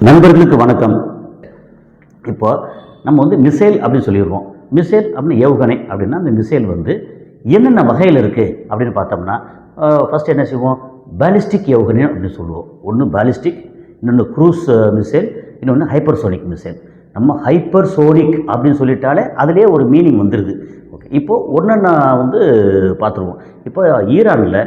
நண்பர்களுக்கு வணக்கம். இப்போ நம்ம வந்து மிசைல் அப்படின்னு சொல்லிடுவோம். மிசைல் அப்படின்னு ஏவுகணை அப்படின்னா அந்த மிசைல் வந்து என்னென்ன வகையில் இருக்குது அப்படின்னு பார்த்தோம்னா, ஃபஸ்ட் என்ன செய்வோம், பேலிஸ்டிக் ஏவுகணை அப்படின்னு சொல்லுவோம். ஒன்று பேலிஸ்டிக், இன்னொன்று க்ரூஸ் மிசைல், இன்னொன்று ஹைப்பர்சோனிக் மிசைல். நம்ம ஹைப்பர்சோனிக் அப்படின்னு சொல்லிட்டாலே அதிலே ஒரு மீனிங் வந்துடுது. ஓகே, இப்போது ஒன்று நான் வந்து பார்த்துருவோம். இப்போ ஈரானில்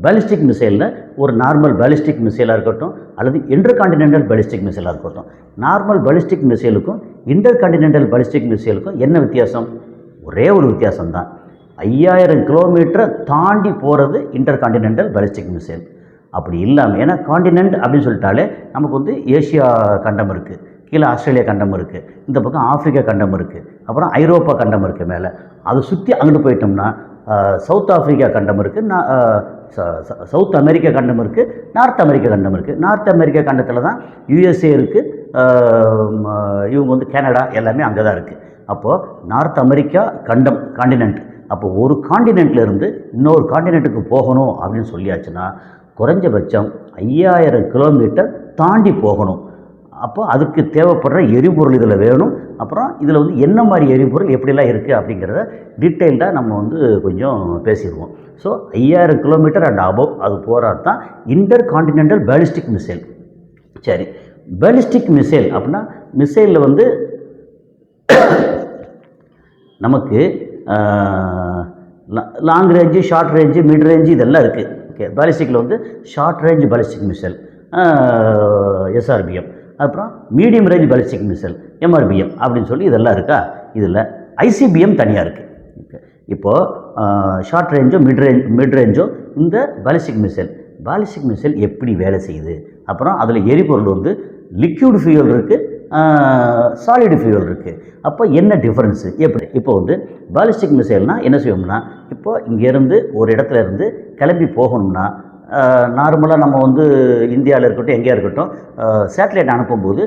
பேலிஸ்டிக் மிசைலில் ஒரு நார்மல் பேலிஸ்டிக் மிசைலாக இருக்கட்டும் அல்லது இன்டர்கான்டினென்டல் பேலிஸ்டிக் மிசைலாக இருக்கட்டும், நார்மல் பேலிஸ்டிக் மிசைலுக்கும் இன்டர்கான்டினென்டல் பேலிஸ்டிக் மிசைலுக்கும் என்ன வித்தியாசம்? ஒரே ஒரு வித்தியாசம் தான். 5000 கிலோமீட்டரை தாண்டி போகிறது இன்டர்கான்டினென்டல் பேலிஸ்டிக் மிசைல். அப்படி இல்லாமல், ஏன்னா காண்டினென்ட் அப்படின்னு சொல்லிட்டாலே நமக்கு வந்து ஏஷியா கண்டம் இருக்குது, கீழே ஆஸ்திரேலியா கண்டம் இருக்குது, இந்த பக்கம் ஆப்பிரிக்கா கண்டம் இருக்குது, அப்புறம் ஐரோப்பா கண்டம் இருக்குது, மேலே அதை சுற்றி அங்கிட்டு போயிட்டோம்னா சவுத் ஆஃப்ரிக்கா கண்டம் இருக்குது, சவுத் அமெரிக்கா கண்டம் இருக்குது, நார்த் அமெரிக்கா கண்டம் இருக்குது. நார்த் அமெரிக்கா கண்டத்தில் தான் யூஎஸ்ஏ இருக்குது, இவங்க வந்து கனடா எல்லாமே அங்கே தான் இருக்குது. அப்போது நார்த் அமெரிக்கா கண்டம் காண்டினென்ட். அப்போ ஒரு காண்டினென்ட்லேருந்து இன்னொரு காண்டினென்ட்டுக்கு போகணும் அப்படின்னு சொல்லியாச்சுன்னா குறைஞ்சபட்சம் 5000 கிலோமீட்டர் தாண்டி போகணும். அப்போ அதுக்கு தேவைப்படுற எரிபொருள் இதில் வேணும். அப்புறம் இதில் வந்து என்ன மாதிரி எரிபொருள் எப்படிலாம் இருக்குது அப்படிங்கிறத டீட்டெயில்டாக நம்ம வந்து கொஞ்சம் பேசிடுவோம். ஸோ 5000 கிலோமீட்டர் அண்ட் அபவ் அது போகிறது தான் இன்டர் கான்டினென்டல் பேலிஸ்டிக் மிசைல். சரி, பேலிஸ்டிக் மிசைல் அப்படின்னா மிசைலில் வந்து நமக்கு long range, short range, mid range இதெல்லாம் இருக்குது. ஓகே, பேலிஸ்டிக்கில் வந்து ஷார்ட் ரேஞ்ச் பேலிஸ்டிக் மிசைல் எஸ்ஆர்பிஎம், அப்புறம் மீடியம் ரேஞ்ச் பேலிஸ்டிக் மிசைல் எம்ஆர்பிஎம் அப்படின்னு சொல்லி இதெல்லாம் இருக்கா. இதில் ஐசிபிஎம் தனியாக இருக்குது. ஓகே, இப்போது ஷார்ட் ரேஞ்சோ மிட் ரேஞ்சோ இந்த பேலிஸ்டிக் மிசைல் எப்படி வேலை செய்யுது, அப்புறம் அதில் எரிபொருள் வந்து லிக்யூட் ஃபியூயல் இருக்குது, சாலிடு ஃபியூயல் இருக்குது. அப்போ என்ன டிஃப்ரென்ஸு எப்படி? இப்போ வந்து பேலிஸ்டிக் மிசைல்னால் என்ன செய்வோம்னா, இப்போது இங்கேருந்து ஒரு இடத்துல இருந்து கிளம்பி போகணும்னா நார்மலாக நம்ம வந்து இந்தியாவில் இருக்கட்டும் எங்கேயா இருக்கட்டும் சேட்டலைட் அனுப்பும்போது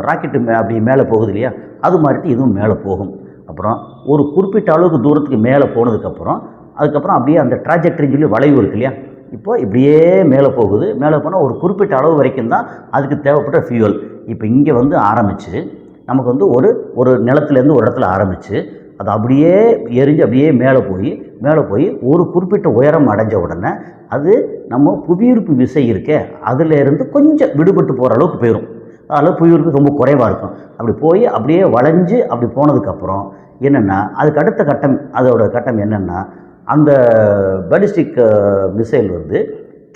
ராக்கெட்டு அப்படி மேலே போகுது இல்லையா, அது மாதிரி இதுவும் மேலே போகும். அப்புறம் ஒரு குறிப்பிட்ட அளவுக்கு தூரத்துக்கு மேலே போனதுக்கப்புறம் அதுக்கப்புறம் அப்படியே அந்த ட்ராஜெக்டரின்னு சொல்லி வளைவு இருக்கு இல்லையா, இப்போ இப்படியே மேலே போகுது. மேலே போனால் ஒரு குறிப்பிட்ட அளவு வரைக்கும் தான் அதுக்கு தேவைப்பட்ட ஃபியூவல். இப்போ இங்கே வந்து ஆரம்பித்து நமக்கு வந்து ஒரு நிலத்துலேருந்து ஒரு இடத்துல ஆரம்பித்து அது அப்படியே எரிஞ்சு அப்படியே மேலே போய் ஒரு குறிப்பிட்ட உயரம் அடைஞ்ச உடனே அது நம்ம புவியீர்ப்பு விசை இருக்கே அதிலேருந்து கொஞ்சம் விடுபட்டு போகிற அளவுக்கு போயிடும். அதில் புவியீர்ப்பு ரொம்ப குறைவாக இருக்கும். அப்படி போய் அப்படியே வளைஞ்சு அப்படி போனதுக்கப்புறம் என்னென்னா அதுக்கு அடுத்த கட்டம், அதோட கட்டம் என்னென்னா அந்த பேலிஸ்டிக் மிசைல் வந்து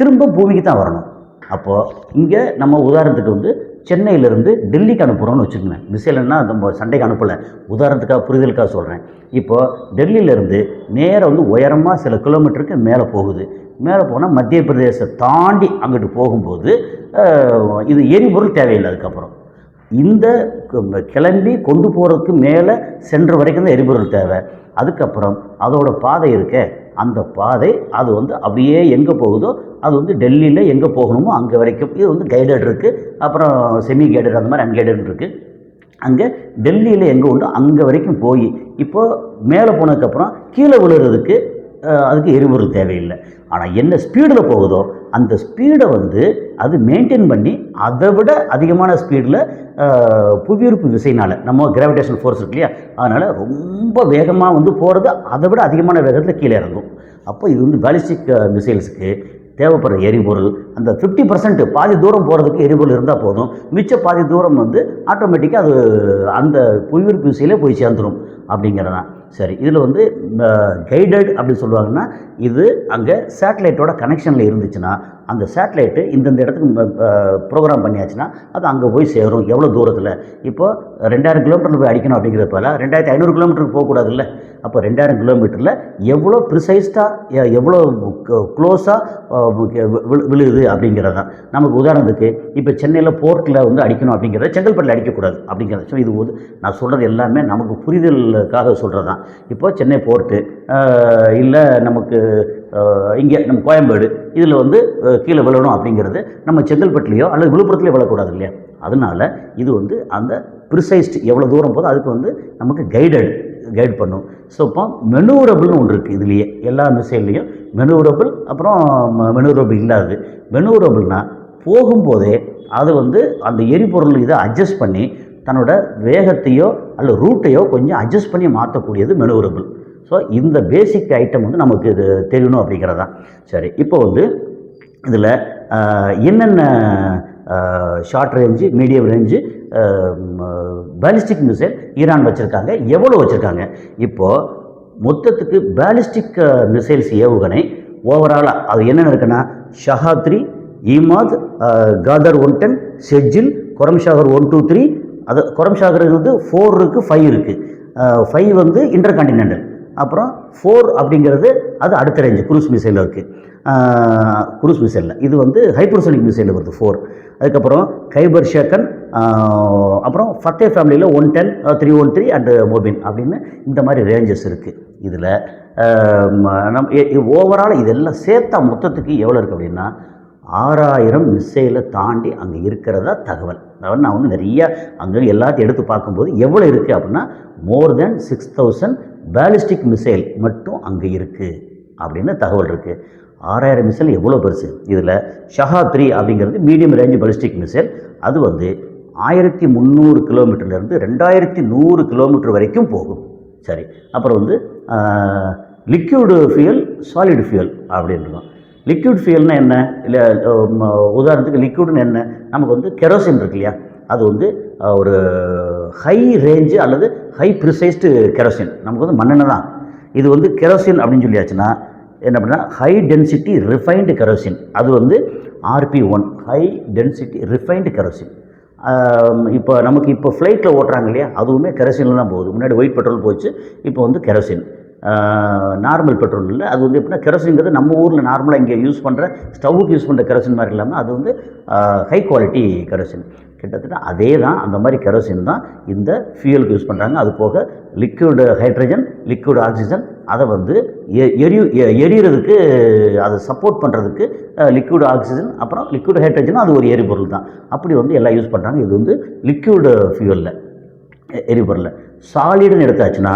திரும்ப பூமிக்கு தான் வரணும். அப்போது இங்கே நம்ம உதாரணத்துக்கு வந்து சென்னையிலேருந்து டெல்லிக்கு அனுப்புகிறோன்னு வச்சுக்கோங்க. மிசைல்னா நம்ம சண்டைக்கு அனுப்பலை, உதாரணத்துக்காக புரிதலுக்காக சொல்கிறேன். இப்போது டெல்லியிலேருந்து நேராக வந்து உயரமாக சில கிலோமீட்டருக்கு மேலே போகுது. மேலே போனால் மத்திய பிரதேசத்தை தாண்டி அங்கிட்டு போகும்போது இது எரிபொருள் தேவையில்லை. அதுக்கப்புறம் இந்த கிளம்பி கொண்டு போகிறதுக்கு மேலே சென்ற வரைக்கும் தான் எரிபொருள் தேவை. அதுக்கப்புறம் அதோட பாதை இருக்க, அந்த பாதை அது வந்து அப்படியே எங்கே போகுதோ அது வந்து டெல்லியில் எங்கே போகணுமோ அங்கே வரைக்கும். இது வந்து கைடட் இருக்குது, அப்புறம் செமி கைடட், அந்த மாதிரி அன்கைடட் இருக்குது. அங்கே டெல்லியில் எங்கே உண்டோ அங்கே வரைக்கும் போய் இப்போது மேலே போனதுக்கப்புறம் கீழே விழுறதுக்கு அதுக்கு எரிபொருள் தேவையில்லை. ஆனால் என்ன ஸ்பீடில் போகுதோ அந்த ஸ்பீடை வந்து அது மெயின்டைன் பண்ணி அதை விட அதிகமான ஸ்பீடில் புவியீர்ப்பு விசைனால், நம்ம கிராவிடேஷன் ஃபோர்ஸ் இருக்கு இல்லையா, அதனால் ரொம்ப வேகமாக வந்து போகிறது அதை விட அதிகமான வேகத்தில் கீழே இறங்கும். அப்போ இது வந்து பேலிஸ்டிக் மிசைல்ஸுக்கு தேவைப்படுற எரிபொருள் அந்த 50% பாதி தூரம் போகிறதுக்கு எரிபொருள் இருந்தால் போதும். மிச்ச பாதி தூரம் வந்து ஆட்டோமேட்டிக்காக அது அந்த புவியீர்ப்பு விசையிலே போய் சேர்ந்துடும் அப்படிங்கிறதான். சரி, இதில் வந்து கைடட் அப்படி சொல்லுவாங்கன்னா, இது அங்கே சேட்டலைட்டோட கனெக்ஷனில் இருந்துச்சுன்னா அந்த சேட்டலைட்டு இந்தந்த இடத்துக்கு ப்ரோக்ராம் பண்ணியாச்சுன்னா அது அங்கே போய் சேரும். எவ்வளோ தூரத்தில்? இப்போது 2000 கிலோமீட்டரில் போய் அடிக்கணும் அப்படிங்கிறப்பல 2500 கிலோமீட்டருக்கு போகக்கூடாதுல்ல. அப்போ 2000 கிலோமீட்டரில் எவ்வளோ ப்ரிசைஸ்டாக எவ்வளோ க்ளோஸாக விழுகுது அப்படிங்கிறது தான். நமக்கு உதாரணத்துக்கு இப்போ சென்னையில் போர்ட்டில் வந்து அடிக்கணும் அப்படிங்கிறத செங்கல்பட்டில் அடிக்கக்கூடாது அப்படிங்கிறது. ஸோ இது நான் சொல்கிறது எல்லாமே நமக்கு புரிதலுக்காக சொல்கிறது தான். இப்போது சென்னை போர்ட்டு இல்லை நமக்கு இங்கே நம்ம கோயம்பேடு இதில் வந்து கீழே விழணும் அப்படிங்கிறது நம்ம செங்கல்பட்டுலேயோ அல்லது விழுப்புரத்துலேயோ விழக்கூடாது இல்லையா. அதனால் இது வந்து அந்த ப்ரிசைஸ்டு எவ்வளோ தூரம் போதும் அதுக்கு வந்து நமக்கு கைட் பண்ணும். ஸோ இப்போ மெனூரபிள்னு ஒன்று இருக்குது இதுலேயே, எல்லா மிசைல்லையும் மெனூரபிள், அப்புறம் மெனூரபிள் இல்லாது. மெனூரபிள்னால் போகும்போதே அது வந்து அந்த எரிபொருள் இதை அட்ஜஸ்ட் பண்ணி தன்னோட வேகத்தையோ அல்ல ரூட்டையோ கொஞ்சம் அட்ஜஸ்ட் பண்ணி மாற்றக்கூடியது மெனுவரபிள். ஸோ இந்த பேசிக் ஐட்டம் வந்து நமக்கு இது தெரியணும் அப்படிங்கிறதான். சரி, இப்போ வந்து இதில் என்னென்ன short range, medium range ballistic missile Iran வச்சுருக்காங்க, எவ்வளோ வச்சுருக்காங்க? இப்போது மொத்தத்துக்கு பேலிஸ்டிக் மிசைல்ஸ் ஏவுகணை ஓவராலாக அது என்னென்ன இருக்குன்னா, ஷஹாத்ரி, ஈமாத், காதர் 110, ஷெஜில், கொரம்ஷாகர் 1, 2, 3. அது கொரம்ஷாகர் வந்து 4 இருக்குது, 5 இருக்குது. 5 வந்து இன்டர் கான்டினென்டல். அப்புறம் 4 அப்படிங்கிறது அது அடுத்த ரேஞ்சு குரூஸ் மிசைலில் இருக்குது. குரூஸ் மிசைலில் இது வந்து ஹைப்பர்சோனிக் மிசைலில் வருது 4. அதுக்கப்புறம் கைபர் ஷேக்கன், அப்புறம் ஃபத்தே ஃபேமிலியில் 110, 313 அண்டு மோபின் அப்படின்னு இந்த மாதிரி ரேஞ்சஸ் இருக்குது. இதில் ஓவரால் இதெல்லாம் சேர்த்தா மொத்தத்துக்கு எவ்வளோ இருக்குது அப்படின்னா 6000 மிசைலை தாண்டி அங்கே இருக்கிறதா தகவல். அதாவது நான் வந்து நிறைய அங்கே எல்லாத்தையும் எடுத்து பார்க்கும்போது எவ்வளோ இருக்குது அப்படின்னா மோர் தென் 6000 பேலிஸ்டிக் மிசைல் மட்டும் அங்கே இருக்குது அப்படின்னு தகவல் இருக்குது. 6000 மிசைல் எவ்வளோ பெருசு. இதில் ஷஹாத்ரி அப்படிங்கிறது மீடியம் ரேஞ்சு பேலிஸ்டிக் மிசைல். அது வந்து 1300 கிலோமீட்டர்லேருந்து 2100 கிலோமீட்டர் வரைக்கும் போகும். சரி, அப்புறம் வந்து லிக்யூடு ஃபியூயல், சாலிடு ஃபியூயல் அப்படின்றோம். லிக்விட் ஃபியூயல்னால் என்ன? இல்லை உதாரணத்துக்கு லிக்விட்னு என்ன? நமக்கு வந்து கெரோசின் இருக்கு இல்லையா, அது வந்து ஒரு ஹை ரேஞ்சு அல்லது ஹை ப்ரிசைஸ்டு கெரோசின். நமக்கு வந்து மண்ணெண்ணெய் தான். இது வந்து கெரோசின் அப்படின்னு சொல்லியாச்சுன்னா என்ன பண்ணால் ஹை டென்சிட்டி ரிஃபைன்டு கெரோசின். அது வந்து RP1 high density refined kerosene. இப்போ நமக்கு இப்போ ஃப்ளைட்டில் ஓட்டுறாங்க இல்லையா, அதுவுமே கெரோசினில் தான் போகுது. முன்னாடி ஒயிட் பெட்ரோல் போச்சு, இப்போ வந்து கெரோசின். நார்மல் பெட்ரோல் இல்லை. அது வந்து எப்படின்னா கெரோசின்ங்கிறது நம்ம ஊரில் நார்மலாக இங்கே யூஸ் பண்ணுற ஸ்டவ்வுக்கு யூஸ் பண்ணுற கெரோசின் மாதிரி இல்லாமல் அது வந்து ஹை குவாலிட்டி கெரோசின். கிட்டத்தட்ட அதே தான், அந்த மாதிரி கெரோசின் தான் இந்த ஃபியூயலுக்கு யூஸ் பண்ணுறாங்க. அது போக லிக்விடு ஹைட்ரஜன், லிக்விட் ஆக்சிஜன், அதை வந்து எரிகிறதுக்கு அதை சப்போர்ட் பண்ணுறதுக்கு லிக்விட் ஆக்சிஜன், அப்புறம் லிக்விட் ஹைட்ரஜன், அது ஒரு எரிபொருள் தான். அப்படி வந்து எல்லாம் யூஸ் பண்ணுறாங்க. இது வந்து லிக்விடு ஃபியூயலில் எரிபொருளில். சாலிடுன்னு எடுத்தாச்சுன்னா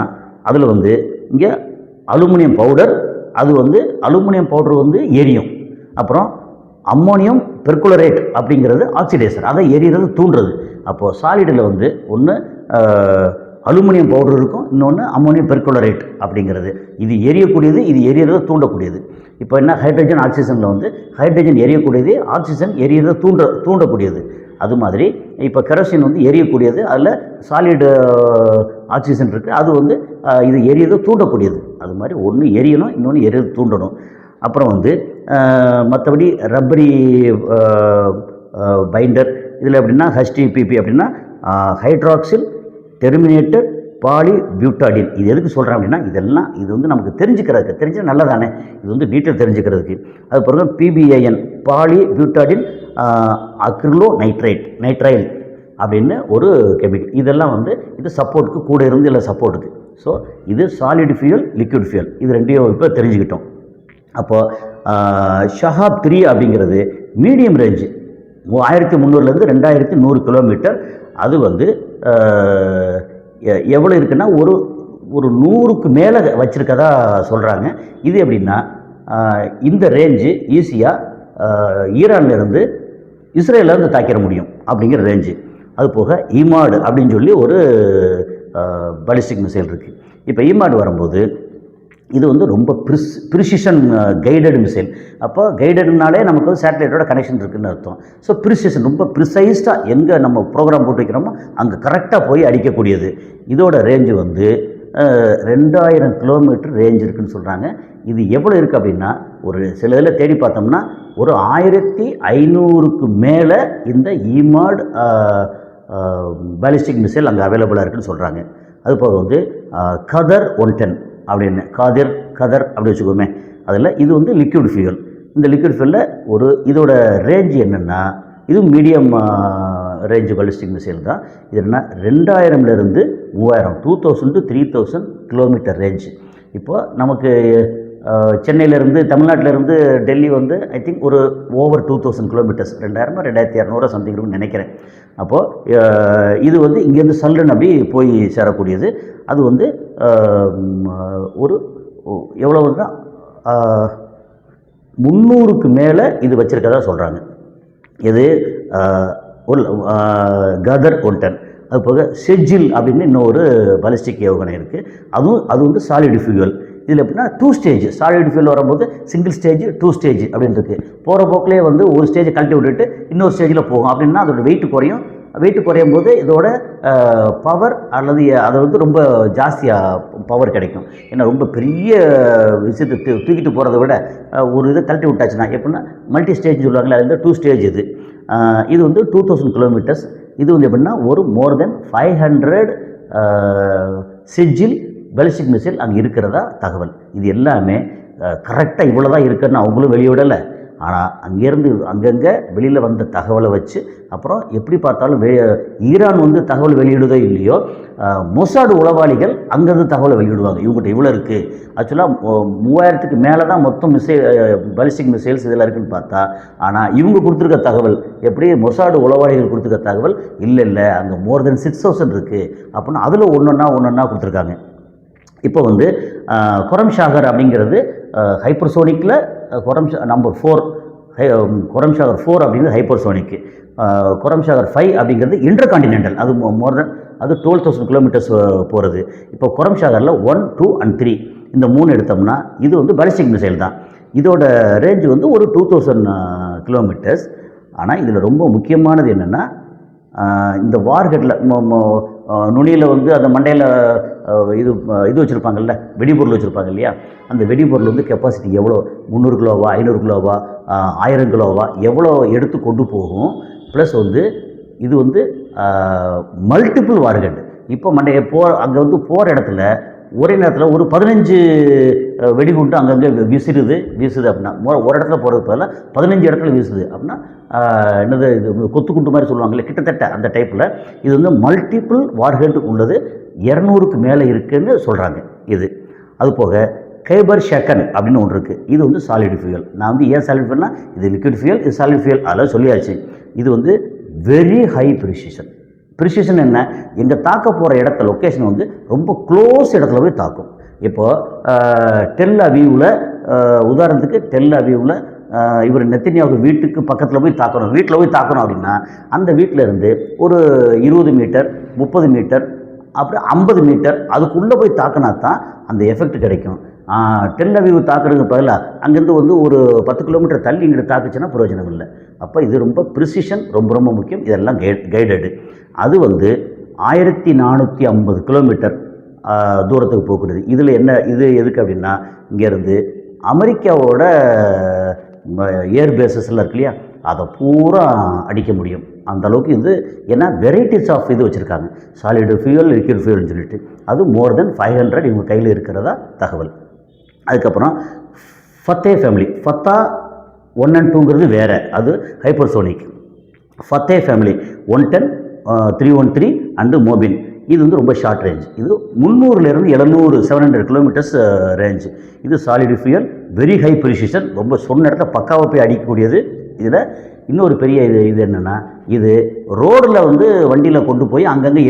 அதில் வந்து இங்கே அலுமினியம் பவுடர், அது வந்து அலுமினியம் பவுடர் வந்து எரியும். அப்புறம் அம்மோனியம் பெர்குளரேட் அப்படிங்கிறது ஆக்சிடைசர், அதை எரிகிறது தூண்டுறது. அப்போது சாலிடில் வந்து ஒன்று அலுமினியம் பவுடர் இருக்கும், இன்னொன்று அம்மோனியம் பெர்குளரேட் அப்படிங்கிறது. இது எரியக்கூடியது, இது எரியறதை தூண்டக்கூடியது. இப்போ என்ன ஹைட்ரஜன் ஆக்சிஜனில் வந்து ஹைட்ரஜன் எரியக்கூடியது, ஆக்சிஜன் எரியறதை தூண்டக்கூடியது. அது மாதிரி இப்போ கெரோசின் வந்து எரியக்கூடியது, அதில் சாலிடு ஆக்சிஜன் இருக்குது, அது வந்து இது எரியதை தூண்டக்கூடியது. அது மாதிரி ஒன்று எரியணும், இன்னொன்று எரியதை தூண்டணும். அப்புறம் வந்து மற்றபடி ரப்பரி பைண்டர் இதில் எப்படின்னா HTPP அப்படின்னா ஹைட்ராக்சில் டெர்மினேட்டர் பாலி பியூட்டாடின். இது எதுக்கு சொல்கிறேன் அப்படின்னா இதெல்லாம் இது வந்து நமக்கு தெரிஞ்சுக்கிறதுக்கு, தெரிஞ்சால் நல்லதானே, இது வந்து டீட்டெயில் தெரிஞ்சுக்கிறதுக்கு. அது பிறகு PBIN பாலி பியூட்டாடின் அக்ரிலோ நைட்ரைல் அப்படின்னு ஒரு கெமிக்கல். இதெல்லாம் வந்து இது சப்போர்ட்டுக்கு கூட இருந்து இல்லை சப்போர்ட்டுக்கு. ஸோ இது சாலிட் ஃபியூயல், லிக்விட் ஃபியூயல், இது ரெண்டையும் இப்போ தெரிஞ்சுக்கிட்டோம். அப்போது ஷஹாப் 3 அப்படிங்கிறது மீடியம் ரேஞ்சு 1300லேருந்து 2100 கிலோமீட்டர். அது வந்து எவ்வளோ இருக்குன்னா ஒரு 100க்கு மேலே வச்சுருக்கதா சொல்கிறாங்க. இது எப்படின்னா இந்த ரேஞ்சு ஈஸியாக ஈரான்லேருந்து இஸ்ரேலேருந்து தாக்கிட முடியும் அப்படிங்கிற ரேஞ்சு. அது போக ஈமாடு அப்படின்னு சொல்லி ஒரு பாலிஸ்டிக் மிசைல் இருக்குது. இப்போ ஈமாடு வரும்போது இது வந்து ரொம்ப ப்ரிசிஷன் கைடட் மிசைல். அப்போ கைடட்னாலே நமக்கு வந்து சேட்டலைட்டோட கனெக்ஷன் இருக்குதுன்னு அர்த்தம். ஸோ ப்ரிசிஷன் ரொம்ப ப்ரிசைஸ்டாக எங்கே நம்ம ப்ரோக்ராம் போட்டு வைக்கிறோமோ அங்கே கரெக்டாக போய் அடிக்கக்கூடியது. இதோட ரேஞ்சு வந்து 2000 கிலோமீட்டர் ரேஞ்ச் இருக்குதுன்னு சொல்கிறாங்க. இது எவ்வளோ இருக்குது அப்படின்னா ஒரு சில இதில் தேடி பார்த்தோம்னா ஒரு 1500க்கு மேலே இந்த ஈமாட் பாலிஸ்டிக் மிசைல் அங்கே அவைலபிளாக இருக்குதுன்னு சொல்கிறாங்க. அது போக வந்து கதர் 110 அப்படின்னு கதர் அப்படி வச்சுக்கோமே, அதில் இது வந்து லிக்விட் ஃபியூயல். இந்த லிக்விட் ஃபியூயலில் ஒரு இதோட ரேஞ்சு என்னென்னா இது மீடியம் ரேஞ்சு பாலிஸ்டிக் மிசைல் தான். இது என்ன 2000லேருந்து 3000 2000 to 3000 கிலோமீட்டர் ரேஞ்சு. இப்போது நமக்கு சென்னையிலேருந்து தமிழ்நாட்டிலேருந்து டெல்லி வந்து ஐ திங்க் ஒரு ஓவர் 2000 கிலோமீட்டர்ஸ், 2000 2200 சம்திங் இருக்குன்னு நினைக்கிறேன். அப்போது இது வந்து இங்கேருந்து சல்லுன்னு அப்படி போய் சேரக்கூடியது. அது வந்து ஒரு எவ்வளவுன்னா 300க்கு மேலே இது வச்சுருக்கதா சொல்கிறாங்க. இது ஒரு கதர் 110. அது போக செஜில் அப்படின்னு இன்னொரு பாலிஸ்டிக் ஏவுகணை இருக்குது. அது வந்து சாலிட் ஃபியூவல். இதில் எப்படின்னா 2 ஸ்டேஜ் சாலிட் ஃபியூல் வரும்போது சிங்கிள் ஸ்டேஜ் 2 ஸ்டேஜ் அப்படின்னு இருக்குது. போகிற போக்கிலே வந்து ஒரு ஸ்டேஜை கழட்டி விட்டுட்டு இன்னொரு ஸ்டேஜில் போகும். அப்படின்னா அதோட வெயிட் குறையும் போது இதோட பவர் அல்லது அதை வந்து ரொம்ப ஜாஸ்தியாக பவர் கிடைக்கும். ஏன்னா ரொம்ப பெரிய விஷயத்தை தூக்கிட்டு போகிறத விட ஒரு இதை கழட்டி விட்டாச்சுன்னா எப்படின்னா மல்டி ஸ்டேஜ் சொல்லுவாங்களே, அது வந்து 2 ஸ்டேஜ் இது வந்து 2000 கிலோமீட்டர்ஸ். இது வந்து எப்படின்னா ஒரு மோர் தென் 500 சிஜில் பாலிஸ்டிக் மிசைல் அங்கே இருக்கிறதா தகவல். இது எல்லாமே கரெக்டாக இவ்வளோ தான் இருக்குன்னு அவங்களும் வெளியிடலை. ஆனால் அங்கேருந்து அங்கங்கே வெளியில் வந்த தகவலை வச்சு அப்புறம் எப்படி பார்த்தாலும் ஈரான் வந்து தகவல் வெளியிடுதோ இல்லையோ, மொசாடு உளவாளிகள் அங்கேருந்து தகவலை வெளியிடுவாங்க. இவங்ககிட்ட இவ்வளோ இருக்குது. ஆக்சுவலாக 3000க்கு மேலே தான் மொத்தம் பாலிஸ்டிக் மிசைல்ஸ் இதெல்லாம் இருக்குதுன்னு பார்த்தா, ஆனால் இவங்க கொடுத்துருக்க தகவல் எப்படி மொசாடு உளவாளிகள் கொடுத்துருக்க தகவல் இல்லை அங்கே மோர் தென் 6000 இருக்குது அப்படின்னு அதில் ஒன்றொன்னா கொடுத்துருக்காங்க. இப்போ வந்து கொரம்ஷாகர் அப்படிங்கிறது ஹைப்பர்சோனிக்கில் நம்பர் 4 கொரம்ஷாகர் 4 அப்படிங்கிறது ஹைப்பர்சோனிக்கு. கொரம்ஷாகர் 5 அப்படிங்கிறது இன்டர்கான்டினென்டல். அது மோர் தென் 12,000 கிலோமீட்டர்ஸ் போகிறது. இப்போ கொரம்ஷாகரில் 1, 2 and 3 இந்த 3 எடுத்தோம்னா இது வந்து பாலிஸ்டிக் மிசைல் தான். இதோட ரேஞ்ச் வந்து ஒரு 2000 கிலோமீட்டர்ஸ். ஆனால் இதில் ரொம்ப முக்கியமானது என்னென்னா, இந்த வார்ஹெட்டில் நுனியில் வந்து அந்த மண்டையில் இது வச்சுருப்பாங்கல்ல, வெடிபொருள் வச்சுருப்பாங்க இல்லையா, அந்த வெடிபொருள் வந்து கெப்பாசிட்டி எவ்வளோ, 300 கிலோவா 500 கிலோவா 1000 கிலோவா எவ்வளோ எடுத்து கொண்டு போகும். ப்ளஸ் வந்து இது வந்து மல்டிபிள் வார்ஹெட். இப்போ அங்கே வந்து போகிற இடத்துல ஒரே நேரத்தில் ஒரு 15 வெடிகுண்டு அங்கங்கே வீசுது அப்படின்னா, ஒரு இடத்துல போகிறதுக்கு பதிலாக 15 இடத்துல வீசுது அப்படின்னா என்னது, இது கொத்து குண்டு மாதிரி சொல்லுவாங்களே, கிட்டத்தட்ட அந்த டைப்பில் இது வந்து மல்டிபிள் வார்ஹெட் உள்ளது. 200க்கு மேலே இருக்குதுன்னு சொல்கிறாங்க. அது போக கைபர் ஷக்கன் அப்படின்னு ஒன்று இருக்குது. இது வந்து சாலிட் ஃபியூயல். நான் வந்து ஏன் சாலிட் ஃபியூல்னா, இது லிக்விட் ஃபியூயல், இது சாலிட் ஃபியூயல், அதெல்லாம் சொல்லியாச்சு. இது வந்து வெரி ஹை ப்ரிசிஷன் என்ன, எங்கள் தாக்க போகிற இடத்த லொக்கேஷன் வந்து ரொம்ப க்ளோஸ் இடத்துல போய் தாக்கும். இப்போது டெல் அவீவில் உதாரணத்துக்கு டெல் அவீவில் இவர் நெத்தன்யாஹு வீட்டுக்கு பக்கத்தில் போய் தாக்கணும், வீட்டில் போய் தாக்கணும் அப்படின்னா அந்த வீட்டில் இருந்து ஒரு 20 மீட்டர் 30 மீட்டர் அப்புறம் 50 மீட்டர் அதுக்குள்ளே போய் தாக்கினா தான் அந்த எஃபெக்ட் கிடைக்கும். டெல் அவீவ் தாக்குறதுக்கு பதிலாக அங்கேருந்து வந்து ஒரு 10 கிலோமீட்டர் தள்ளி இங்கிட்டு தாக்குச்சுன்னா பிரயோஜனம் இல்லை. அப்போ இது ரொம்ப ப்ரிசிஷன் ரொம்ப முக்கியம். இதெல்லாம் கைடடு. அது வந்து 1450 கிலோமீட்டர் தூரத்துக்கு போக்குறது. இதில் இது எதுக்கு அப்படின்னா, இங்கேருந்து அமெரிக்காவோட ஏர்பேஸஸ்லாம் இருக்கு இல்லையா, அதை பூரா அடிக்க முடியும் அந்த அளவுக்கு. இது ஏன்னா வெரைட்டிஸ் ஆஃப் இது வச்சுருக்காங்க, சாலிடு ஃபியூயல் லிக்விட் ஃபியூயல்னு சொல்லிட்டு. அது மோர் தென் 500 இவங்க கையில் இருக்கிறதா தகவல். அதுக்கப்புறம் ஃபத்தே ஃபேமிலி, ஃபத்தா 1 and 2ங்கிறது வேறு, அது ஹைப்பர்சோனிக். ஃபத்தே ஃபேமிலி 110, 313 அண்டு மோபின், இது வந்து ரொம்ப ஷார்ட் ரேஞ்ச். இது 300லேருந்து 700 கிலோமீட்டர்ஸ் ரேஞ்ச். இது solid fuel, very high precision, ரொம்ப சொன்ன இடத்துல பக்காவாக போய் அடிக்கக்கூடியது. இதில் இன்னொரு பெரிய இது என்னென்னா, இது ரோடில் வந்து வண்டியில் கொண்டு போய் அங்கங்கே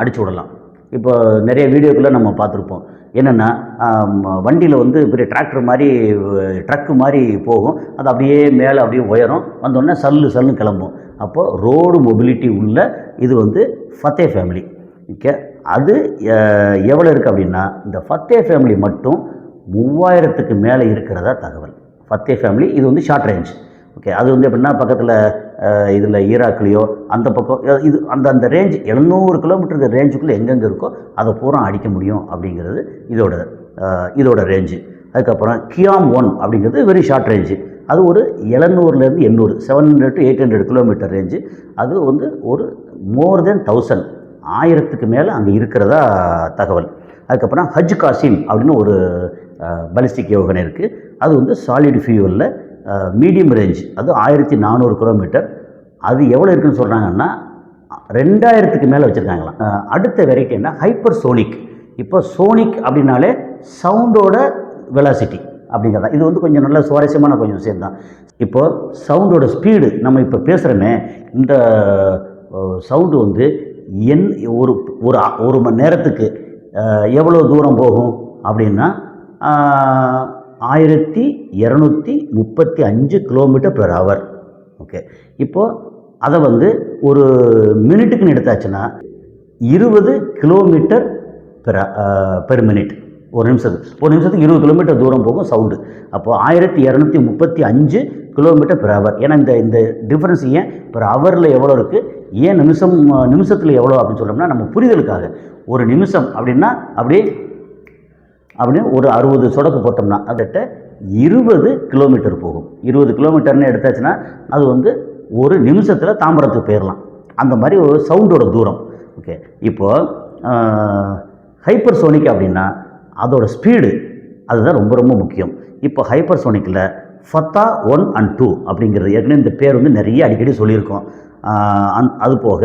அடிச்சு விடலாம். இப்போ நிறைய வீடியோக்குள்ளே நம்ம பார்த்துருப்போம். என்னென்னா, வண்டியில் வந்து பெரிய ட்ரக்கு மாதிரி போகும், அது அப்படியே மேலே அப்படியே உயரம் வந்தோடனே சல்லுன்னு கிளம்பும். அப்போது ரோடு மொபிலிட்டி உள்ள இது வந்து ஃபத்தே ஃபேமிலி. ஓகே, அது எவ்வளோ இருக்குது அப்படின்னா, இந்த ஃபத்தே ஃபேமிலி மட்டும் 3000க்கு மேலே இருக்கிறதா தகவல். ஃபத்தே ஃபேமிலி இது வந்து ஷார்ட் ரேஞ்ச். ஓகே, அது வந்து எப்படின்னா பக்கத்தில் இதில் ஈராக்லேயோ அந்த பக்கம் இது அந்த ரேஞ்ச் 700 கிலோமீட்டருக்கு ரேஞ்சுக்குள்ளே எங்கெங்கே இருக்கோ அதை பூரா அடிக்க முடியும் அப்படிங்கிறது இதோட ரேஞ்சு. அதுக்கப்புறம் கியாம் 1 அப்படிங்கிறது வெரி ஷார்ட் ரேஞ்சு. அது ஒரு 700லேருந்து 800 700 to 800 கிலோமீட்டர் ரேஞ்சு. அது வந்து ஒரு மோர் தென் 1000க்கு மேலே அங்கே இருக்கிறதா தகவல். அதுக்கப்புறம் ஹஜ் காசிம் அப்படின்னு ஒரு பாலிஸ்டிக் ஏவுகணை இருக்குது. அது வந்து சாலிட் ஃபியூவலில் மீடியம் ரேஞ்ச், அது 1400 கிலோமீட்டர். அது எவ்வளோ இருக்குதுன்னு சொல்கிறாங்கன்னா 2000க்கு மேலே வச்சுருக்காங்களாம். அடுத்த வெரைட்டி என்ன, ஹைப்பர் சோனிக். இப்போ சோனிக் அப்படின்னாலே சவுண்டோட வெலாசிட்டி அப்படிங்கிறதா. இது வந்து கொஞ்சம் நல்ல சுவாரஸ்யமான கொஞ்சம் விஷயம் தான். இப்போது சவுண்டோட ஸ்பீடு, நம்ம இப்போ பேசுகிறோமே, இந்த சவுண்டு வந்து ஒரு மணி நேரத்துக்கு எவ்வளோ தூரம் போகும் அப்படின்னா 1235 கிலோமீட்டர் per hour. ஓகே, இப்போது அதை வந்து ஒரு மினிட்டுக்குன்னு எடுத்தாச்சுன்னா 20 கிலோமீட்டர் பெர் மினிட். ஒரு நிமிஷத்துக்கு 20 கிலோமீட்டர் தூரம் போகும் சவுண்டு. அப்போது 1235 கிலோமீட்டர் பெர் ஹவர். ஏன்னா இந்த டிஃப்ரென்ஸ் ஏன் பெர் ஹவரில் எவ்வளோ இருக்குது, ஏன் நிமிஷத்தில் எவ்வளோ அப்படின்னு சொல்கிறோம்னா நம்ம புரிதலுக்காக. ஒரு நிமிஷம் அப்படின்னா அப்படின்னு ஒரு 60 சொடக்கு போட்டோம்னா அதட்ட 20 கிலோமீட்டர் போகும். 20 கிலோமீட்டர்னு எடுத்தாச்சுன்னா அது வந்து ஒரு நிமிஷத்தில் தாம்பரத்துக்கு போயிடலாம். அந்த மாதிரி ஒரு சவுண்டோட தூரம். ஓகே, இப்போது ஹைப்பர்சோனிக் அப்படின்னா அதோட ஸ்பீடு, அதுதான் ரொம்ப ரொம்ப முக்கியம். இப்போ ஹைப்பர்சோனிக்கில் ஃபத்தா 1 and 2 அப்படிங்கிறது ஏற்கனவே இந்த பேர் வந்து நிறைய அடிக்கடி சொல்லியிருக்கோம். அது போக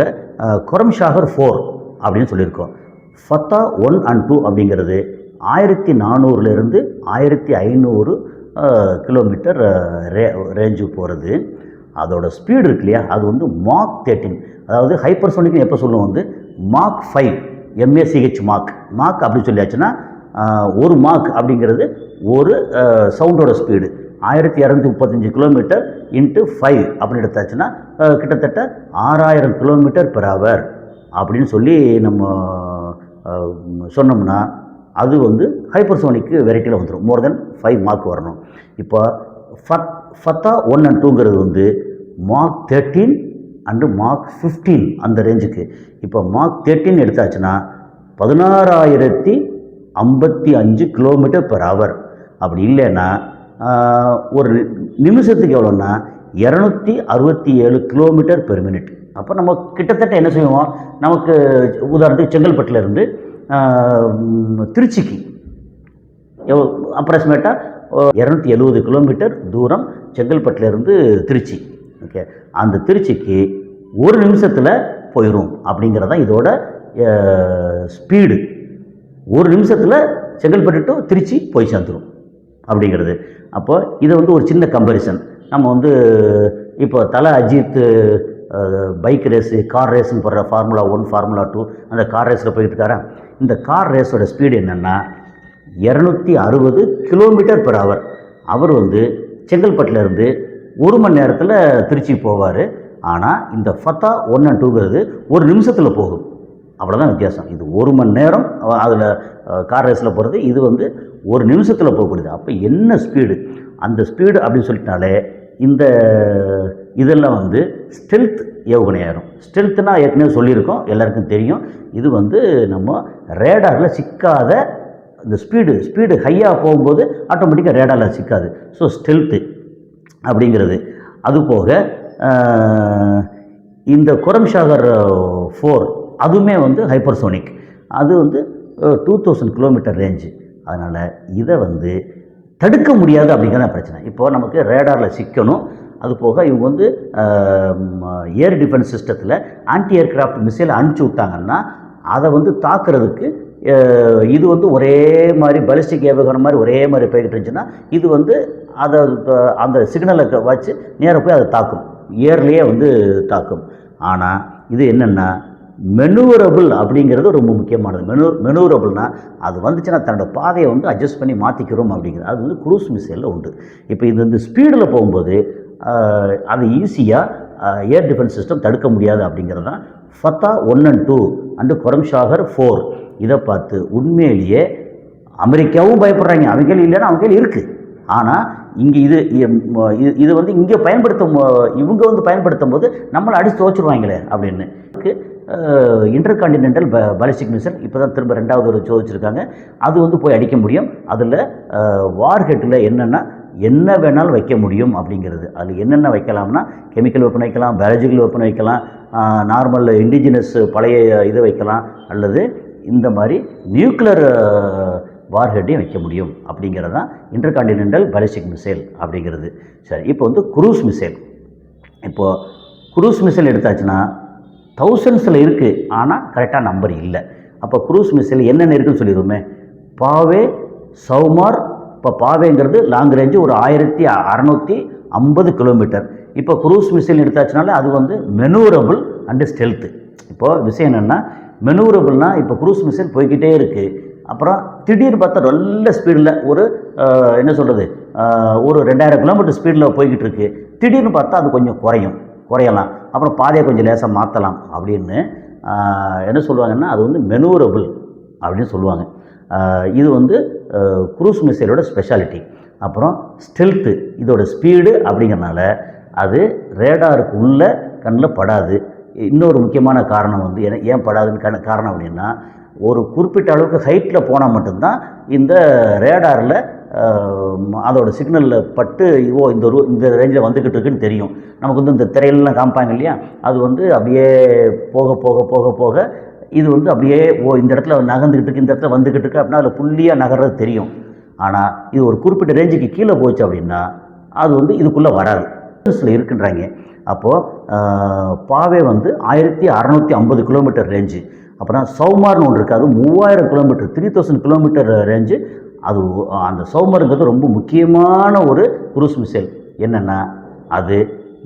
கொரம்ஷாகர் 4 அப்படின்னு சொல்லியிருக்கோம். ஃபத்தா 1 and 2 அப்படிங்கிறது 1400 1500 கிலோமீட்டர் ரேஞ்சு போகிறது. அதோட ஸ்பீடு இருக்கு இல்லையா, அது வந்து மாக் 13. அதாவது ஹைப்பர்சோனிக்னு எப்போ சொல்லுவோம் வந்து மாக் 5, MACH மாக் அப்படி சொல்லியாச்சுன்னா ஒரு மாக் அப்படிங்கிறது ஒரு சவுண்டோட ஸ்பீடு 1235 கிலோமீட்டர் இன்ட்டு 5 அப்படின்னு எடுத்தாச்சுன்னா கிட்டத்தட்ட 6000 கிலோமீட்டர் பெர் ஹவர் அப்படின்னு சொல்லி நம்ம சொன்னோம்னா அது வந்து ஹைப்பர்சோனிக்கு வெரைட்டியில் வந்துடும். மோர் தென் 5 மார்க் வரணும். இப்போ ஃபத்தா 1 and 2ங்கிறது வந்து மார்க் 13 அண்டு மார்க் 15 அந்த ரேஞ்சுக்கு. இப்போ மார்க் 13 எடுத்தாச்சுன்னா 16055 கிலோமீட்டர் பெர் ஹவர். அப்படி இல்லைன்னா ஒரு நிமிஷத்துக்கு எவ்வளோன்னா 267 கிலோமீட்டர் பெர் மினிட். அப்போ நம்ம கிட்டத்தட்ட என்ன செய்வோம், நமக்கு உதாரணத்துக்கு செங்கல்பட்டில் இருந்து திருச்சிக்கு அப்ராக்சிமேட்டாக 270 கிலோமீட்டர் தூரம் செங்கல்பட்டிலேருந்து திருச்சி. ஓகே, அந்த திருச்சிக்கு ஒரு நிமிஷத்தில் போயிடும் அப்படிங்கிறதான் இதோட ஸ்பீடு. ஒரு நிமிஷத்தில் செங்கல்பட்டு டு திருச்சி போய் சேர்ந்துடும் அப்படிங்கிறது. அப்போ இதை வந்து ஒரு சின்ன கம்பேரிசன் நம்ம வந்து இப்போ அஜித் பைக் ரேஸு கார் ரேஸுன்னு போடுற ஃபார்முலா 1 ஃபார்முலா 2 அந்த கார் ரேஸில் போயிட்டு இருக்காரா. இந்த கார் ரேஸோட ஸ்பீடு என்னென்னா 260 கிலோமீட்டர் பெர் ஹவர். அவர் வந்து செங்கல்பட்டிலேருந்து 1 மணி நேரத்தில் திருச்சி போவார். ஆனால் இந்த ஃபத்தா 1 and 2ங்கிறது ஒரு நிமிஷத்தில் போகும். அவ்வளோதான் வித்தியாசம். இது 1 மணி நேரம் அதில் கார் ரேஸில் போகிறது, இது வந்து ஒரு நிமிஷத்தில் போகக்கூடியது. அப்போ என்ன ஸ்பீடு, அந்த ஸ்பீடு அப்படின்னு சொல்லிட்டாலே இந்த இதெல்லாம் வந்து ஸ்டெல்த் ஏவுகணையாயிரும். ஸ்டெல்த்னால் ஏற்கனவே சொல்லியிருக்கோம், எல்லாருக்கும் தெரியும். இது வந்து நம்ம ரேடாரில் சிக்காத இந்த ஸ்பீடு ஹையாக போகும்போது ஆட்டோமேட்டிக்காக ரேடாரில் சிக்காது. ஸோ ஸ்டெல்த்து அப்படிங்கிறது. அதுபோக இந்த கொரம்ஷாகர் 4 அதுவுமே வந்து ஹைப்பர்சோனிக். அது வந்து 2000 கிலோமீட்டர் ரேஞ்சு. அதனால் இதை வந்து தடுக்க முடியாது அப்படிங்கிறத பிரச்சனை. இப்போது நமக்கு ரேடாரில் சிக்கணும். அது போக இவங்க வந்து ஏர் டிஃபென்ஸ் சிஸ்டத்தில் ஆன்டி ஏர்கிராஃப்ட் மிசைல் அனுப்பிச்சி விட்டாங்கன்னா அதை வந்து தாக்குறதுக்கு இது வந்து ஒரே மாதிரி பலிஸ்டிக் ஏவுகணை மாதிரி ஒரே மாதிரி போய்கிட்டு இருந்துச்சுன்னா இது வந்து அதை அந்த சிக்னலை வச்சு நேராக போய் அதை தாக்கும், ஏர்லேயே வந்து தாக்கும். ஆனால் இது என்னென்னா மெனூவரபிள் அப்படிங்கிறது ரொம்ப முக்கியமானது. மெனூவரபிள்னால் அது வந்துச்சுன்னா தன்னோட பாதையை வந்து அட்ஜஸ்ட் பண்ணி மாற்றிக்கிறோம் அப்படிங்கிறது. அது வந்து குரூஸ் மிசைலில் உண்டு. இப்போ இது வந்து ஸ்பீடில் போகும்போது அது ஈஸியாக ஏர் டிஃபென்ஸ் சிஸ்டம் தடுக்க முடியாது அப்படிங்கிறது தான் ஃபத்தா 1 and 2 அண்டு கொரம்ஷாகர் 4. இதை பார்த்து உண்மையிலேயே அமெரிக்காவும் பயப்படுறாங்க. அவங்க இல்லைன்னா அவங்க இருக்குது. ஆனால் இங்கே இது வந்து இங்கே இவங்க வந்து பயன்படுத்தும் போது நம்மளை அடித்து துவச்சிருவாங்களே அப்படின்னு இன்டர் கான்டினென்டல் பாலிஸ்டிக் மிசைல் இப்போ தான் திரும்ப 2வது ஒரு சோதிச்சிருக்காங்க. அது வந்து போய் அடிக்க முடியும். அதில் வார்ஹெட்டில் என்ன வேணாலும் வைக்க முடியும் அப்படிங்கிறது. அதில் என்னென்ன வைக்கலாம்னா கெமிக்கல் வெப்பன் வைக்கலாம், பயாலஜிக்கல் வெப்பன் வைக்கலாம், நார்மல் இண்டிஜினஸ் பழைய இதை வைக்கலாம், அல்லது இந்த மாதிரி நியூக்ளியர் வார்ஹெட்டையும் வைக்க முடியும் அப்படிங்கிறது தான் இன்டர் கான்டினென்டல் பாலிஸ்டிக் மிசைல் அப்படிங்கிறது. சரி, இப்போ வந்து குரூஸ் மிசைல். இப்போது குரூஸ் மிசைல் எடுத்தாச்சுன்னா தௌசண்ட்ஸில் இருக்குது, ஆனால் கரெக்டாக நம்பர் இல்லை. அப்போ குரூஸ் மிசைல் என்னென்ன இருக்குதுன்னு சொல்லிடுவோமே. பாவே, சௌமார். இப்போ பாவேங்கிறது லாங் ரேஞ்சு ஒரு 1650 கிலோமீட்டர். இப்போ குரூஸ் மிசைல் எடுத்தாச்சுனால அது வந்து மெனூவரபிள் அண்டு ஸ்டெல்த்து. இப்போது விஷயம் என்னென்னா மெனூவரபிள்னால் இப்போ குரூஸ் மிசைல் போய்கிட்டே இருக்குது, அப்புறம் திடீர்னு பார்த்தா நல்ல ஸ்பீடில் ஒரு என்ன சொல்கிறது ஒரு 2000 கிலோமீட்டர் ஸ்பீடில் போய்கிட்டு இருக்கு. திடீர்னு பார்த்தா அது கொஞ்சம் குறையலாம், அப்புறம் பாதையை கொஞ்சம் லேசாக மாற்றலாம் அப்படின்னு என்ன சொல்லுவாங்கன்னா அது வந்து மெனூரபிள் அப்படின்னு சொல்லுவாங்க. இது வந்து க்ரூஸ் மிசைலோட ஸ்பெஷாலிட்டி. அப்புறம் ஸ்டெல்த்து, இதோட ஸ்பீடு அப்படிங்கிறனால அது ரேடாருக்கு உள்ள கண்ணில் படாது. இன்னொரு முக்கியமான காரணம் வந்து ஏன் படாதுன்னு காரணம் அப்படின்னா, ஒரு குறிப்பிட்ட அளவுக்கு ஹைட்டில் போனால் மட்டும்தான் இந்த ரேடாரில் அதோட சிக்னலில் பட்டு இந்த ரேஞ்சில் வந்துக்கிட்டு இருக்குன்னு தெரியும். நமக்கு வந்து இந்த திரையிலலாம் காமிப்பாங்க இல்லையா, அது வந்து அப்படியே போக போக போக போக இது வந்து அப்படியே இந்த இடத்துல நகர்ந்துக்கிட்டு இருக்கு, இந்த இடத்துல வந்துக்கிட்டு இருக்கு அப்படின்னா அதில் புள்ளியாக நகர்றது தெரியும். ஆனால் இது ஒரு குறிப்பிட்ட ரேஞ்சுக்கு கீழே போச்சு அப்படின்னா அது வந்து இதுக்குள்ளே வராது இருக்குன்றாங்க. அப்போது பாவே வந்து 1650 கிலோமீட்டர் ரேஞ்சு. அப்புறம் சௌமார்னு ஒன்று இருக்குது, அது 3000 கிலோமீட்டர், 3000 கிலோமீட்டர் ரேஞ்சு. அது அந்த சௌமாருங்கிறது ரொம்ப முக்கியமான ஒரு குரூஸ் மிசைல். என்னென்னா அது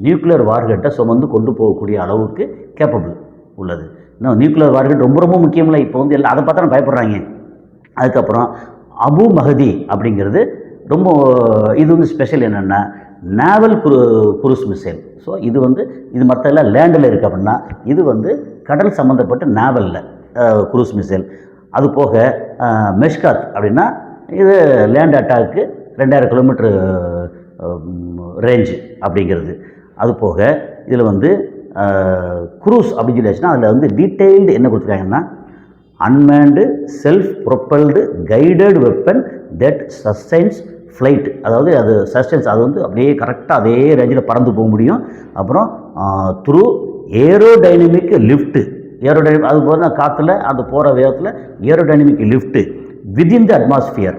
நியூக்ளியர் வார்ஹெட்டை சுமந்து கொண்டு போகக்கூடிய அளவுக்கு கேப்பபிள் உள்ளது. இன்னும் நியூக்ளியர் வார்ஹெட் ரொம்ப ரொம்ப முக்கியமில்லை. இப்போ வந்து எல்லாம் அதை பார்த்தா பயப்படுறாங்க. அதுக்கப்புறம் அபு மஹதி அப்படிங்கிறது ரொம்ப இது வந்து ஸ்பெஷல். என்னென்னா நேவல் குரூஸ் மிசைல். ஸோ இது மற்ற எல்லாம் லேண்டில் இருக்குது அப்படின்னா இது வந்து கடல் சம்மந்தப்பட்ட நேவலில் குரூஸ் மிசைல். அது போக மெஷ்காத் அப்படின்னா இது லேண்ட் அட்டாக்கு 2000 கிலோமீட்டர் ரேஞ்சு அப்படிங்கிறது. அது போக இதில் வந்து குரூஸ் அப்படின்னு சொல்லியாச்சுன்னா அதில் வந்து டீட்டெயில்டு என்ன கொடுத்துருக்காங்கன்னா, unmanned self propelled guided weapon that sustains flight. அதாவது அது சஸ்டைன்ஸ், அது வந்து அப்படியே கரெக்டாக அதே ரேஞ்சில் பறந்து போக முடியும். அப்புறம் த்ரூ ஏரோடைனமிக் லிஃப்ட்டு, அது போல் காற்றுல அது போகிற வேகத்தில் aerodynamic lift within the atmosphere.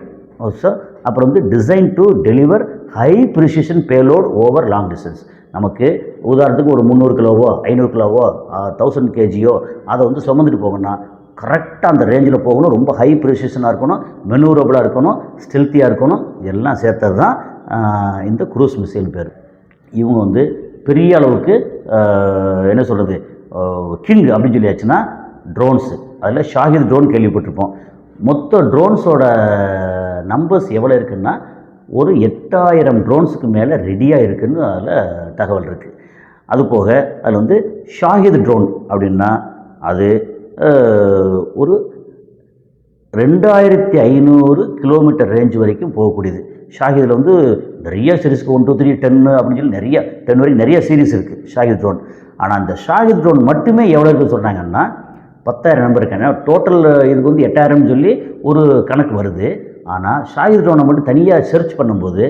So அப்புறம் வந்து design to deliver high precision payload over long distance. நமக்கு உதாரணத்துக்கு ஒரு 300 கிலோவோ 500 கிலோவோ 1000 கேஜியோ அதை வந்து சுமந்துட்டு போகணும்னா கரெக்டாக அந்த ரேஞ்சில் போகணும். ரொம்ப ஹை ப்ரிசிஷனாக இருக்கணும், மெனூரபுளாக இருக்கணும், ஸ்டெல்த்தியாக இருக்கணும். இதெல்லாம் சேர்த்தது தான் இந்த குரூஸ் மிசைல் பேர். இவங்க வந்து பெரிய அளவுக்கு என்ன சொல்கிறது கிங் அப்படின்னு சொல்லியாச்சுன்னா ட்ரோன்ஸு, அதில் ஷாஹித் ட்ரோன் கேள்விப்பட்டிருப்போம். மொத்த ட்ரோன்ஸோட நம்பர்ஸ் எவ்வளோ இருக்குன்னா ஒரு 8000 ட்ரோன்ஸுக்கு மேலே ரெடியாக இருக்குதுன்னு அதில் தகவல் இருக்குது. அது போக அதில் வந்து ஷாஹித் ட்ரோன் அப்படின்னா அது ஒரு 2500 கிலோமீட்டர் ரேஞ்ச் வரைக்கும் போகக்கூடியது. ஷாஹிதில் வந்து நிறைய சீரீஸ்க்கு 1, 2, 3, 10 அப்படின்னு சொல்லி நிறைய 10 வரைக்கும் நிறைய சீரீஸ் இருக்குது ஷாஹித் ட்ரோன். ஆனால் அந்த ஷாஹித் ட்ரோன் மட்டுமே எவ்வளோ இருக்குன்னு சொல்கிறாங்கன்னா 10,000 நம்பர் இருக்கு. ஏன்னா டோட்டல் இதுக்கு வந்து 8000 சொல்லி ஒரு கணக்கு வருது. ஆனால் ஷாஹித் ட்ரோனை மட்டும் தனியாக சர்ச் பண்ணும்போது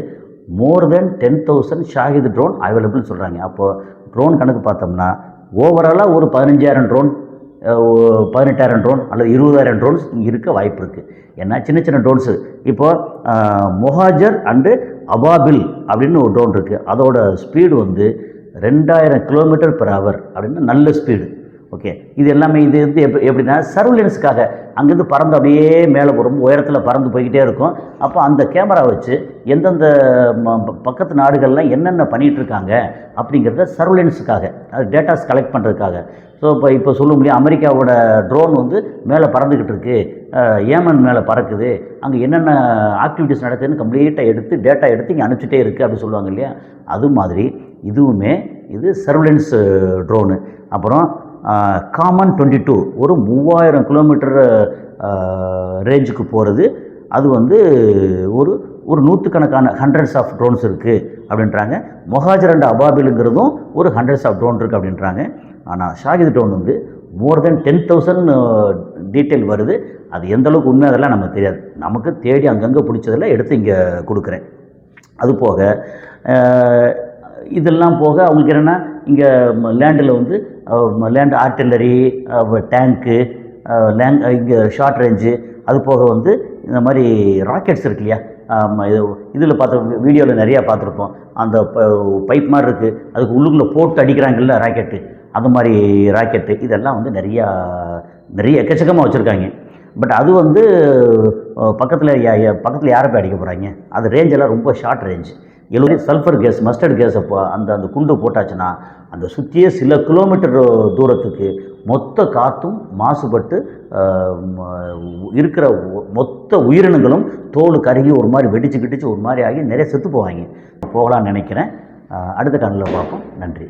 மோர் தென் 10,000 ஷாஹித் ட்ரோன் அவைலபிள்னு சொல்கிறாங்க. அப்போது ட்ரோன் கணக்கு பார்த்தோம்னா ஓவராலாக ஒரு 15,000 ட்ரோன், 18,000 ட்ரோன் அல்லது 20,000 ட்ரோன்ஸ் இங்கே இருக்க வாய்ப்பு இருக்குது. ஏன்னா சின்ன சின்ன ட்ரோன்ஸு இப்போது மொஹாஜர் அண்டு அபாபில் அப்படின்னு ஒரு ட்ரோன் இருக்குது. அதோட ஸ்பீடு வந்து 2000 கிலோமீட்டர் பெர் ஹவர் அப்படின்னு நல்ல ஸ்பீடு. ஓகே, இது எல்லாமே இது வந்து எப்படின்னா சர்வலன்ஸுக்காக அங்கேருந்து பறந்து அப்படியே மேலே ரொம்ப உயரத்தில் பறந்து போய்கிட்டே இருக்கும். அப்போ அந்த கேமரா வச்சு எந்தெந்த பக்கத்து நாடுகள்லாம் என்னென்ன பண்ணிகிட்ருக்காங்க அப்படிங்கிறத சர்வலன்ஸுக்காக, அது டேட்டாஸ் கலெக்ட் பண்ணுறதுக்காக. ஸோ இப்போ சொல்ல முடியும் அமெரிக்காவோட ட்ரோன் வந்து மேலே பறந்துக்கிட்டு இருக்குது, ஏமன் மேலே பறக்குது, அங்கே என்னென்ன ஆக்டிவிட்டீஸ் நடக்குதுன்னு கம்ப்ளீட்டாக டேட்டா எடுத்து இங்கே அனுப்பிச்சிட்டே இருக்குது அப்படின்னு சொல்லுவாங்க இல்லையா. அது மாதிரி இதுவுமே இது சர்வலன்ஸ் ட்ரோனு. அப்புறம் காமன் 22 ஒரு 3000 கிலோமீட்டர் ரேஞ்சுக்கு போகிறது. அது வந்து ஒரு நூற்றுக்கணக்கான ஹண்ட்ரட்ஸ் ஆஃப் ட்ரோன்ஸ் இருக்குது அப்படின்றாங்க. மொஹாஜர் அண்ட் அபாபிலுங்கிறதும் ஒரு ஹண்ட்ரட்ஸ் ஆஃப் ட்ரோன் இருக்குது அப்படின்றாங்க. ஆனால் ஷாஹித் ட்ரோன் வந்து மோர் தென் 10,000 டீட்டெயில் வருது. அது எந்தளவுக்கு உண்மை அதெல்லாம் நமக்கு தெரியாது. நமக்கு தேடி அங்கங்கே பிடிச்சதெல்லாம் எடுத்து இங்கே கொடுக்குறேன். அது போக இதெல்லாம் போக அவங்களுக்கு என்னென்னா இங்கே லேண்டில் வந்து லேண்ட் ஆர்டில்லரி, டேங்க்கு, இங்கே ஷார்ட் ரேஞ்சு, அது போக வந்து இந்த மாதிரி ராக்கெட்ஸ் இருக்கு இல்லையா, இதில் பார்த்த வீடியோவில் நிறையா பார்த்துருப்போம். அந்த பைப் மாதிரி இருக்குது, அதுக்கு உள்ளுக்குள்ளே போட்டு அடிக்கிறாங்கல்ல ராக்கெட்டு, அந்த மாதிரி ராக்கெட்டு இதெல்லாம் வந்து நிறைய எக்கச்சக்கமாக வச்சுருக்காங்க. பட் அது வந்து பக்கத்தில் யாரை போய் அடிக்க போகிறாங்க, அது ரேஞ்செல்லாம் ரொம்ப short range. Sulphur gas, mustard கேஸை அந்த அந்த குண்டு போட்டாச்சுன்னா அந்த சுற்றியே சில கிலோமீட்டர் தூரத்துக்கு மொத்த காற்றும் மாசுபட்டு இருக்கிற மொத்த உயிரினங்களும் தோல் கருகி ஒரு மாதிரி வெடிச்சு கிடிச்சு ஒரு மாதிரி ஆகி நிறைய செத்து போவாங்க. போகலான்னு நினைக்கிறேன். அடுத்த காணொளியில் பார்ப்போம். நன்றி.